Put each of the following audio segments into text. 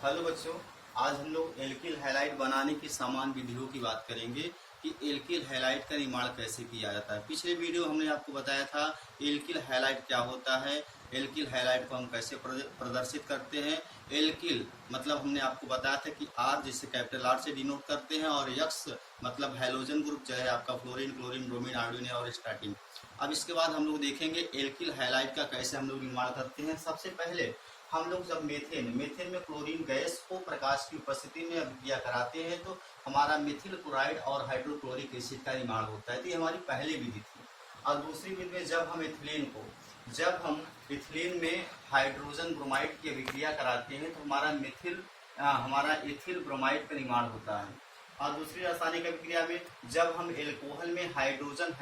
Hello बच्चों, आज हम लोग एल्किल हैलाइड बनाने की समान विधियों की बात करेंगे कि एल्किल हैलाइड का निर्माण कैसे किया जाता है। पिछले वीडियो हमने आपको बताया था एल्किल हैलाइड क्या होता है, एल्किल हैलाइड को हम कैसे प्रदर्शित करते हैं। एल्किल मतलब हमने आपको बताया था कि आर जिसे कैपिटल आर से डिनोट करते हैं और यक्स मतलब हैलोजन ग्रुप चाहे आपका फ्लोरीन, क्लोरीन, ब्रोमीन, आयोडीन और स्टार्टिन। अब इसके बाद हम लोग देखेंगे एल्किल हैलाइड का कैसे हम लोग निर्माण करते हैं। सबसे पहले हम लोग जब मीथेन में क्लोरीन गैस को प्रकाश की उपस्थिति में अभिक्रिया कराते हैं तो हमारा मिथिल क्लोराइड और हाइड्रोक्लोरिक एसिड का निर्माण होता है। तो ये हमारी पहली विधि थी। और दूसरी विधि में जब हम इथिलीन में हाइड्रोजन ब्रोमाइड की अभिक्रिया कराते हैं तो हमारा इथिल ब्रोमाइड का निर्माण होता है। और दूसरी रासायनिक अभिक्रिया में जब हम एल्कोहल में हाइड्रोजन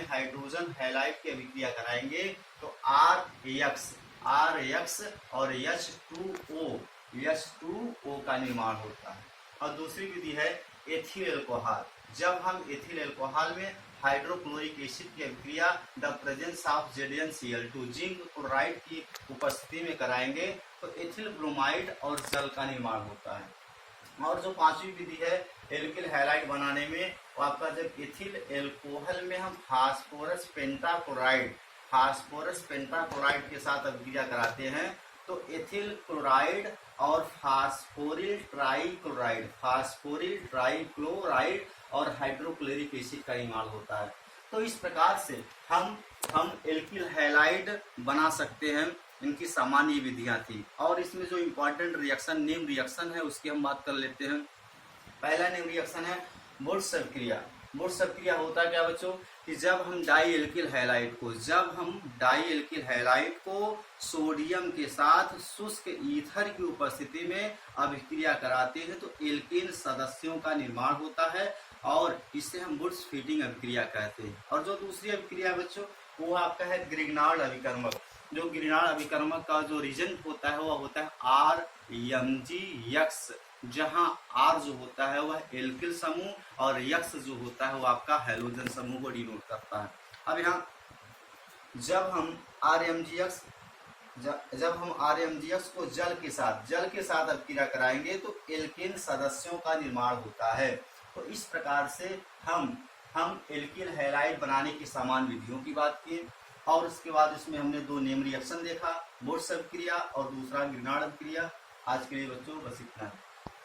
हाइड्रोजन हैलाइड की अभिक्रिया कराएंगे तो आर यक्स और H2O का निर्माण होता है। और दूसरी विधि है एथिल एल्कोहल। जब हम एथिल एल्कोहल में हाइड्रोक्लोरिक एसिड की अभिक्रिया the presence of ZnCl2 zinc chloride की उपस्थिति में कराएंगे तो एथिल ब्रोमाइड और जल का निर्माण होता है। और जो पांचवी विधि है एल्किल हैलाइड बनाने में वो आपका जब एथिल एल्कोहल में हम फास्फोरस पेंटाक्लोराइड के साथ अभिक्रिया कराते हैं तो एथिल क्लोराइड और फास्फोरिल ट्राइक्लोराइड और हाइड्रोक्लोरिक एसिड का निर्माण होता है। तो इस प्रकार से हम एल्किल हैलाइड बना सकते हैं। इनकी सामान्य विधियां थी और इसमें जो इम्पोर्टेंट निम्न रिएक्शन है उसकी हम बात कर लेते हैं। पहला निम्न रिएक्शन है वुड्स अभिक्रिया। वुड्स अभिक्रिया होता क्या बच्चों कि जब हम डाई एल्किल हैलाइड को सोडियम के साथ शुष्क ईथर की उपस्थिति में अभिक्रिया कराते हैं तो एल्केन सदस्यों का निर्माण होता है और इसे हम वुड्स फीडिंग अभिक्रिया कहते हैं। और जो दूसरी अभिक्रिया बच्चों वो आपका है ग्रिग्नार्ड अभिकर्मक। जो ग्रिग्नार्ड अभिकर्मक का जो रीजन होता है वह होता है RMgX, जहां R जो होता है वह एल्किल समूह और X जो होता है वह आपका हैलोजन समूह को डिनोट करता है। अब यहाँ जब हम RMgX को जल के साथ अभिक्रिया कराएंगे तो एल्केन सदस्यों का निर्माण होता है। तो इस प्रकार से हम एल्किल हैलाइड बनाने की समान विधियों की बात की और उसके बाद इसमें हमने दो नेम रिएक्शन देखा, वुड्स अभिक्रिया और दूसरा ग्रिग्नार्ड अभिक्रिया। आज के लिए बच्चों बस इतना है।